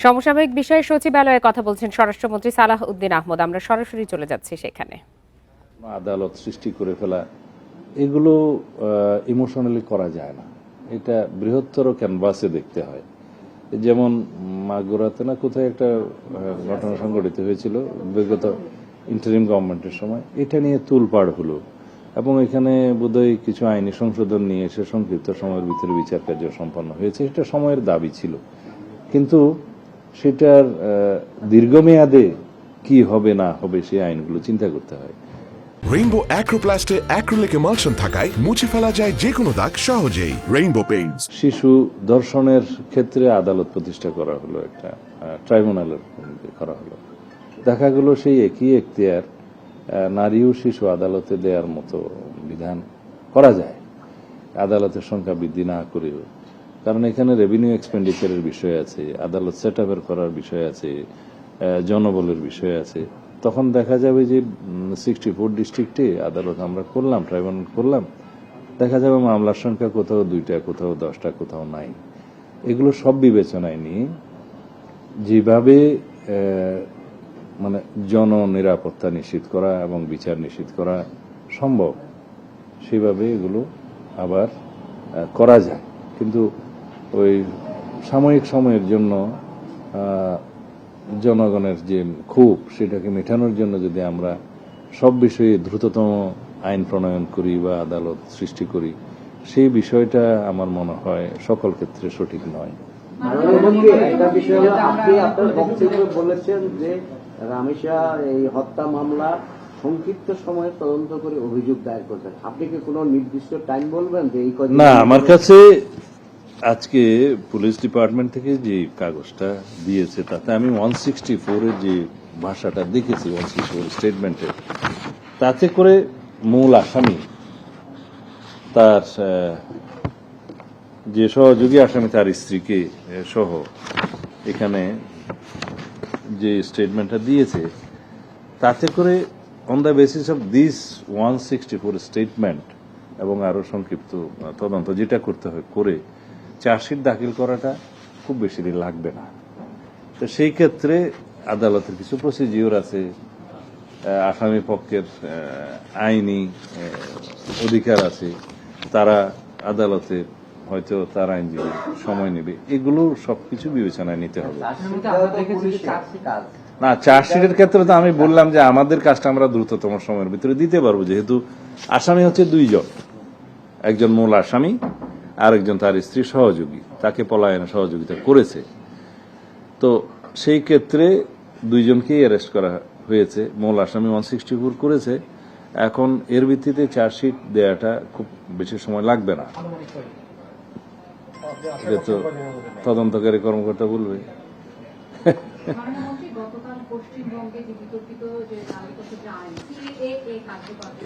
সমসাময়িক বিষয়ে সচিবালয়ে কথা বলছেন স্বরাষ্ট্রমন্ত্রী সালাহ উদ্দিন আহমদ। আমরা সরাসরি চলে যাচ্ছি সেখানে। আদালত সৃষ্টি করে ফেলা এগুলো ইমোশনালি করা যায় না, এটা বৃহত্তর ক্যানভাসে দেখতে হয়। যেমন মাগুরাতে না কোথায় একটা ঘটনা সংঘটিত হয়েছিল বিগত ইন্টারিম গভর্নমেন্টের সময়, এটা নিয়ে তুলপাড় হলো এবং এখানে বোধহয় কিছু আইনি সংশোধন নিয়ে এসে সংক্ষিপ্ত সময়ের ভিতরে বিচার কার্য সম্পন্ন হয়েছে। এটা সময়ের দাবি ছিল, কিন্তু সেটার দীর্ঘমেয়াদে কি হবে না হবে সেই আইনগুলো চিন্তা করতে হয়। রেইনবো অ্যাক্রোপ্লাস্টে অ্যাক্রিলিক এমালশন থাকায় মুছে ফেলা যায় যে কোনো দাগ সহজেই। Rainbow Paints. শিশু ধর্ষণের ক্ষেত্রে আদালত প্রতিষ্ঠা করা হলো, একটা ট্রাইব্যুনালের করা হলো। দেখা গেল সেই একই এখতিয়ার নারী ও শিশু আদালতে দেওয়ার মতো বিধান করা যায়, আদালতের সংখ্যা বৃদ্ধি না করেও। কারণ এখানে রেভিনিউ এক্সপেন্ডিচারের বিষয় আছে, আদালত সেট আপের করার বিষয় আছে, জনবলের বিষয় আছে। তখন দেখা যাবে যে 64 ডিস্ট্রিক্টে আদালত আমরা করলাম, ট্রাইব্যুনাল করলাম, দেখা যাবে মামলার সংখ্যা কোথাও 2টা, কোথাও 10টা, কোথাও নাই। এগুলো সব বিবেচনায় নিয়ে যেভাবে মানে জননিরাপত্তা নিশ্চিত করা এবং বিচার নিশ্চিত করা সম্ভব, সেভাবে এগুলো আবার করা যায়। কিন্তু ওই সাময়িক সময়ের জন্য জনগণের যে ক্ষোভ, সেটাকে মেটানোর জন্য যদি আমরা সব বিষয়ে দ্রুততম আইন প্রণয়ন করি বা আদালত সৃষ্টি করি, সেই বিষয়টা আমার মনে হয় সকল ক্ষেত্রে সঠিক নয়। একটা বিষয় হলো, আপনি আপনার বক্তব্যে বলেছেন যে রামেশা এই হত্যা মামলা সংক্ষিপ্ত সময়ে তদন্ত করে অভিযোগ দায়ের করছেন। আপনি কি কোনো নির্দিষ্ট টাইম বলবেন যে এই না, আমার কাছে আজকে পুলিশ ডিপার্টমেন্ট থেকে যে কাগজটা দিয়েছে তাতে আমি 164 এর যে ভাষাটা দেখেছি, 164 স্টেটমেন্টে, তাতে করে মূল আসামি তার যে সহযোগী আসামি তার স্ত্রীকে সহ এখানে যে স্টেটমেন্টটা দিয়েছে, তাতে করে on the basis of this 164 statement এবং আরো সংক্ষিপ্ত তদন্ত যেটা করতে হয় করে চার্জশিট দাখিল করাটা খুব বেশি দিন লাগবে না। তো সেই ক্ষেত্রে আদালতের কিছু প্রসিডিওর আছে, আসামি পক্ষের আইনি অধিকার আছে, তারা আদালতে হয়তো তার আইনজীবী সময় নেবে, এগুলো সবকিছু বিবেচনায় নিতে হবে। না, চার্জশিটের ক্ষেত্রে তো আমি বললাম যে আমাদের কাজটা আমরা দ্রুততম সময়ের ভিতরে দিতে পারবো, যেহেতু আসামি হচ্ছে 2 জন, একজন মূল আসামি আর একজন তার স্ত্রী সহযোগী, তাকে পলায়নে সহযোগিতা করেছে। তো সেই ক্ষেত্রে 2 জনকেই অ্যারেস্ট করা হয়েছে, মূল আসামি 164 করেছে। এখন এর ভিত্তিতে চার্জশিট দেওয়াটা খুব বেশি সময় লাগবে না, এটা তো তদন্তকারী কর্মকর্তা বলবে।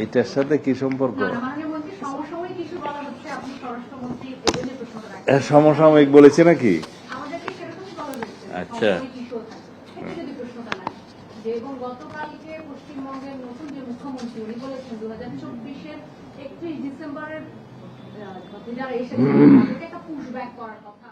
এটার সাথে কি সম্পর্ক? সমসাময়িক বলেছে নাকি? আচ্ছা, এবং গতকালকে পশ্চিমবঙ্গের নতুন যে মুখ্যমন্ত্রী উনি বলেছেন 2024-এর 31 ডিসেম্বরের যারা এসে একটা পুশব্যাক করার কথা।